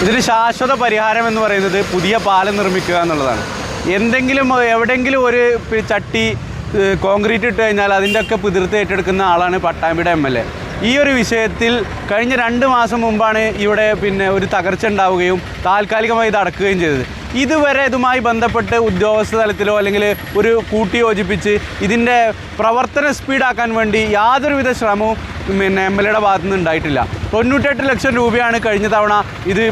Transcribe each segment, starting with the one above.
ഇതിന് ശാശ്വത പരിഹാരം എന്ന് പറയുന്നത് പുതിയ പാലം നിർമ്മിക്കുക എന്നുള്ളതാണ്. എവിടെയെങ്കിലും ഒരു ചട്ടി കോൺക്രീറ്റ് ഇട്ട് കഴിഞ്ഞാൽ അതിൻ്റെയൊക്കെ പിതിർത്ത് ഏറ്റെടുക്കുന്ന ആളാണ് പട്ടാമ്പിയുടെ MLA. ഈ ഒരു വിഷയത്തിൽ കഴിഞ്ഞ 2 മാസം മുമ്പാണ് ഇവിടെ ഒരു തകർച്ച ഉണ്ടാവുകയും താൽക്കാലികമായി ഇത് അടക്കുകയും ചെയ്തത്. ഇതുവരെ ഇതുമായി ബന്ധപ്പെട്ട് ഉദ്യോഗസ്ഥ തലത്തിലോ അല്ലെങ്കിൽ ഒരു കൂട്ടിയോജിപ്പിച്ച് ഇതിൻ്റെ പ്രവർത്തന സ്പീഡാക്കാൻ വേണ്ടി യാതൊരുവിധ ശ്രമവും MLAയുടെ ഭാഗത്തു നിന്ന് ഉണ്ടായിട്ടില്ല. 98 ലക്ഷം രൂപയാണ് കഴിഞ്ഞ തവണ ഇത്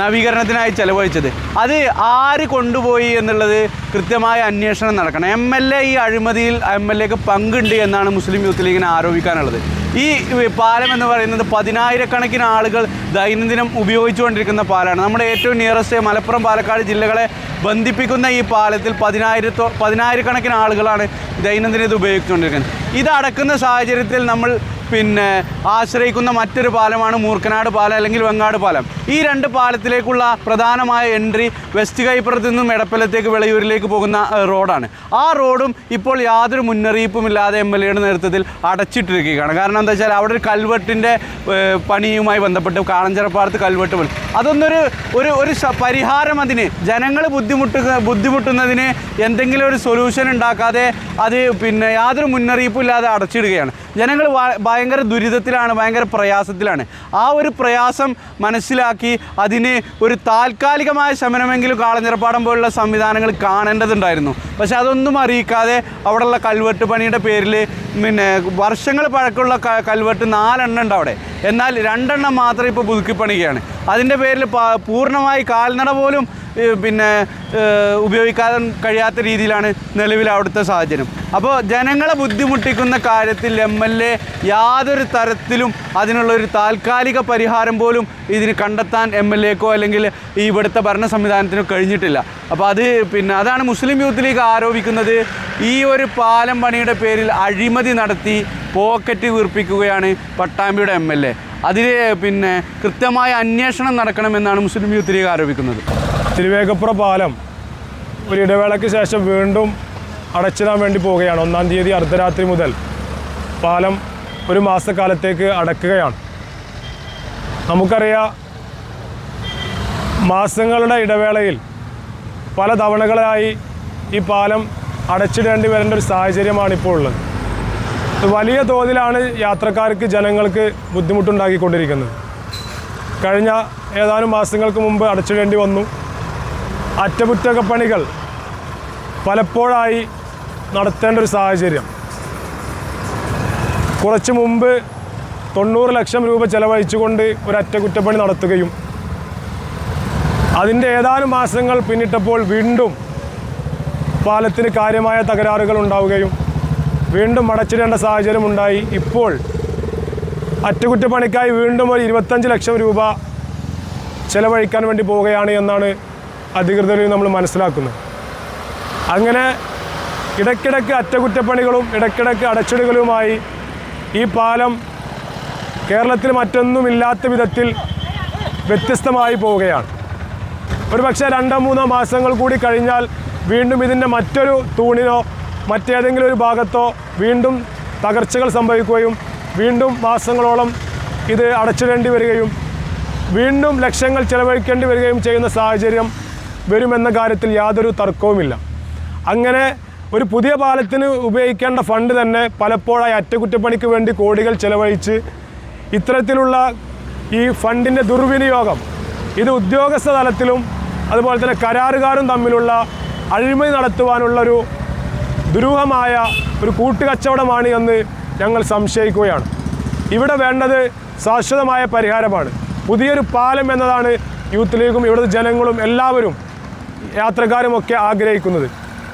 നവീകരണത്തിനായി ചെലവഴിച്ചത്. അത് ആര് കൊണ്ടുപോയി എന്നുള്ളത് കൃത്യമായ അന്വേഷണം നടക്കണം. MLA ഈ അഴിമതിയിൽ MLAക്ക് പങ്കുണ്ട് എന്നാണ് മുസ്ലിം യൂത്ത് ലീഗിനെ ആരോപിക്കാനുള്ളത്. ഈ പാലം എന്ന് പറയുന്നത് 10,000-കണക്കിന് ആളുകൾ ദൈനംദിനം ഉപയോഗിച്ചുകൊണ്ടിരിക്കുന്ന പാലമാണ്. നമ്മുടെ ഏറ്റവും നിയറസ്റ്റ് മലപ്പുറം, പാലക്കാട് ജില്ലകളെ ബന്ധിപ്പിക്കുന്ന ഈ പാലത്തിൽ 10,000-കണക്കിന് ആളുകളാണ് ദൈനംദിനം ഇത് ഉപയോഗിച്ചുകൊണ്ടിരിക്കുന്നത്. ഇത് അടക്കുന്ന സാഹചര്യത്തിൽ നമ്മൾ ആശ്രയിക്കുന്ന മറ്റൊരു പാലമാണ് മൂർക്കനാട് പാലം അല്ലെങ്കിൽ വെങ്ങാട് പാലം. ഈ 2 പാലത്തിലേക്കുള്ള പ്രധാനമായ എൻട്രി വെസ്റ്റ് കൈപ്പുറത്ത് നിന്നും എടപ്പലത്തേക്ക് വിളയൂരിലേക്ക് പോകുന്ന റോഡാണ്. ആ റോഡും ഇപ്പോൾ യാതൊരു മുന്നറിയിപ്പുമില്ലാതെ MLAയുടെ നേതൃത്വത്തിൽ അടച്ചിട്ടിരിക്കുകയാണ്. കാരണം എന്താ വെച്ചാൽ അവിടെ ഒരു കൽവെട്ടിൻ്റെ പണിയുമായി ബന്ധപ്പെട്ട് കാളഞ്ചിറപ്പാടത്ത് കൽവെട്ട് പണി, അതൊന്നൊരു പരിഹാരം, അതിന് ജനങ്ങൾ ബുദ്ധിമുട്ടുന്നതിന് എന്തെങ്കിലും ഒരു സൊല്യൂഷൻ ഉണ്ടാക്കാതെ അത് യാതൊരു മുന്നറിയിപ്പില്ലാതെ അടച്ചിടുകയാണ്. ജനങ്ങൾ ഭയങ്കര ദുരിതത്തിലാണ്, ഭയങ്കര പ്രയാസത്തിലാണ്. ആ ഒരു പ്രയാസം മനസ്സിലാക്കി അതിന് ഒരു താൽക്കാലികമായ ശമനമെങ്കിലും കാളഞ്ചിറപ്പാടം പോലുള്ള സംവിധാനങ്ങൾ കാണേണ്ടതുണ്ടായിരുന്നു. പക്ഷെ അതൊന്നും അറിയിക്കാതെ അവിടെയുള്ള കൽവെട്ട് പണിയുടെ പേരിൽ വർഷങ്ങൾ പഴക്കമുള്ള കൽവെട്ട് 4 എണ്ണം ഉണ്ട് അവിടെ. എന്നാൽ 2 എണ്ണം മാത്രം ഇപ്പോൾ പുതുക്കിപ്പണിക്കുകയാണ്. അതിൻ്റെ പേരിൽ പൂർണ്ണമായി കാൽനട പോലും ഉപയോഗിക്കാൻ കഴിയാത്ത രീതിയിലാണ് നിലവിൽ അവിടുത്തെ സാഹചര്യം. അപ്പോൾ ജനങ്ങളെ ബുദ്ധിമുട്ടിക്കുന്ന കാര്യത്തിൽ MLA യാതൊരു തരത്തിലും അതിനുള്ളൊരു താൽക്കാലിക പരിഹാരം പോലും ഇതിന് കണ്ടെത്താൻ MLAക്കോ അല്ലെങ്കിൽ ഈ ഇവിടുത്തെ ഭരണ സംവിധാനത്തിനോ കഴിഞ്ഞിട്ടില്ല. അപ്പോൾ അതാണ് മുസ്ലിം യൂത്ത് ലീഗ് ആരോപിക്കുന്നത്. ഈ ഒരു പാലം പണിയുടെ പേരിൽ അഴിമതി നടത്തി പോക്കറ്റ് വീർപ്പിക്കുകയാണ് പട്ടാമ്പിയുടെ MLA. അതിന് കൃത്യമായ അന്വേഷണം നടക്കണമെന്നാണ് മുസ്ലിം യൂത്ത് ലീഗ് ആരോപിക്കുന്നത്. തിരുവേഗപ്പുറ പാലം ഒരു ഇടവേളയ്ക്ക് ശേഷം വീണ്ടും അടച്ചിടാൻ വേണ്ടി പോവുകയാണ്. 1-ാം തീയതി അർദ്ധരാത്രി മുതൽ പാലം 1 മാസക്കാലത്തേക്ക് അടക്കുകയാണ്. നമുക്കറിയാം, മാസങ്ങളുടെ ഇടവേളയിൽ പല തവണകളായി ഈ പാലം അടച്ചിടേണ്ടി വരേണ്ട ഒരു സാഹചര്യമാണ് ഇപ്പോൾ ഉള്ളത്. വലിയ തോതിലാണ് യാത്രക്കാർക്ക്, ജനങ്ങൾക്ക് ബുദ്ധിമുട്ടുണ്ടാക്കിക്കൊണ്ടിരിക്കുന്നത്. കഴിഞ്ഞ ഏതാനും മാസങ്ങൾക്ക് മുമ്പ് അടച്ചിടേണ്ടി വന്നു. അറ്റകുറ്റപ്പണികൾ പലപ്പോഴായി നടത്തേണ്ട ഒരു സാഹചര്യം. കുറച്ച് മുമ്പ് 90 ലക്ഷം രൂപ ചെലവഴിച്ചുകൊണ്ട് ഒരു അറ്റകുറ്റപ്പണി നടത്തുകയും അതിൻ്റെ ഏതാനും മാസങ്ങൾ പിന്നിട്ടപ്പോൾ വീണ്ടും പാലത്തിന് കാര്യമായ തകരാറുകൾ ഉണ്ടാവുകയും വീണ്ടും അടച്ചിടേണ്ട സാഹചര്യം ഉണ്ടായി. ഇപ്പോൾ അറ്റകുറ്റപ്പണിക്കായി വീണ്ടും ഒരു 25 ലക്ഷം രൂപ ചെലവഴിക്കാൻ വേണ്ടി പോവുകയാണ് എന്നാണ് അധികൃതരിൽ നമ്മൾ മനസ്സിലാക്കുന്നത്. അങ്ങനെ ഇടയ്ക്കിടയ്ക്ക് അറ്റകുറ്റപ്പണികളും ഇടയ്ക്കിടയ്ക്ക് അടച്ചിടലുമായി ഈ പാലം കേരളത്തിൽ മറ്റൊന്നുമില്ലാത്ത വിധത്തിൽ വ്യത്യസ്തമായി പോവുകയാണ്. ഒരു പക്ഷേ 2-3 മാസങ്ങൾ കൂടി കഴിഞ്ഞാൽ വീണ്ടും ഇതിൻ്റെ മറ്റൊരു തൂണിനോ മറ്റേതെങ്കിലും ഒരു ഭാഗത്തോ വീണ്ടും തകർച്ചകൾ സംഭവിക്കുകയും വീണ്ടും മാസങ്ങളോളം ഇത് അടച്ചിടേണ്ടി വരികയും വീണ്ടും ലക്ഷങ്ങൾ ചെലവഴിക്കേണ്ടി വരികയും ചെയ്യുന്ന സാഹചര്യം വരുമെന്ന കാര്യത്തിൽ യാതൊരു തർക്കവുമില്ല. അങ്ങനെ ഒരു പുതിയ പാലത്തിന് ഉപയോഗിക്കേണ്ട ഫണ്ട് തന്നെ പലപ്പോഴായി അറ്റകുറ്റപ്പണിക്ക് വേണ്ടി കോടികൾ ചെലവഴിച്ച് ഇത്തരത്തിലുള്ള ഈ ഫണ്ടിൻ്റെ ദുർവിനിയോഗം, ഇത് ഉദ്യോഗസ്ഥ തലത്തിലും അതുപോലെ തന്നെ കരാറുകാരും തമ്മിലുള്ള അഴിമതി നടത്തുവാനുള്ളൊരു ദുരൂഹമായ ഒരു കൂട്ടുകച്ചവടമാണ് എന്ന് ഞങ്ങൾ സംശയിക്കുകയാണ്. ഇവിടെ വേണ്ടത് ശാശ്വതമായ പരിഹാരമാണ്. പുതിയൊരു പാലം എന്നതാണ് യൂത്ത് ലീഗും ഇവിടുത്തെ ജനങ്ങളും എല്ലാവരും യാത്രക്കാരുമൊക്കെ ആഗ്രഹിക്കുന്നത്.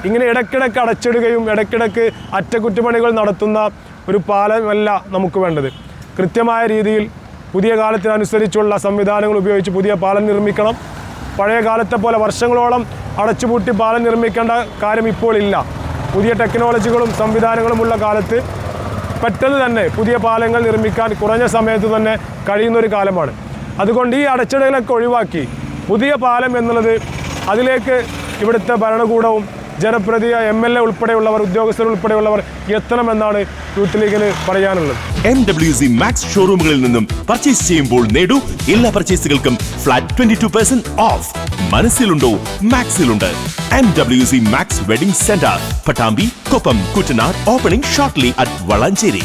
ഇങ്ങനെ ഇടയ്ക്കിടയ്ക്ക് അടച്ചിടുകയും ഇടയ്ക്കിടയ്ക്ക് അറ്റകുറ്റപ്പണികൾ നടത്തുന്ന ഒരു പാലമല്ല നമുക്ക് വേണ്ടത്. കൃത്യമായ രീതിയിൽ പുതിയ കാലത്തിനനുസരിച്ചുള്ള സംവിധാനങ്ങൾ ഉപയോഗിച്ച് പുതിയ പാലം നിർമ്മിക്കണം. പഴയ കാലത്തെ പോലെ വർഷങ്ങളോളം അടച്ചുപൂട്ടി പാലം നിർമ്മിക്കേണ്ട കാര്യം ഇപ്പോൾ ഇല്ല. പുതിയ ടെക്നോളജികളും സംവിധാനങ്ങളുമുള്ള കാലത്ത് പെട്ടെന്ന് തന്നെ പുതിയ പാലങ്ങൾ നിർമ്മിക്കാൻ കുറഞ്ഞ സമയത്ത് തന്നെ കഴിയുന്നൊരു കാലമാണ്. അതുകൊണ്ട് ഈ അടച്ചിടലൊക്കെ ഒഴിവാക്കി പുതിയ പാലം എന്നുള്ളത് അതിലേക്ക് ഇവിടുത്തെ ഭരണകൂടവും ജനപ്രതിനിധി MLA ഉൾപ്പെടെയുള്ളവർ ഉദ്യോഗസ്ഥർ ഉൾപ്പെടെയുള്ളവർ എത്തണമെന്നാണ് യൂത്ത് ലീഗിന് പറയാനുള്ളത്. MWC Max ഷോറൂമുകളിൽ നിന്നും പർച്ചേസ് ചെയ്യുമ്പോൾ നേടൂ എല്ലാ പർച്ചേസുകൾക്കും ഫ്ലാറ്റ് 22% ഓഫ്. മനസ്സിലുണ്ടോ മാക്സിലുണ്ട്. MWC Max wedding centre, Pattambi, Koppam, Kuttanad. Opening shortly at Valanchery.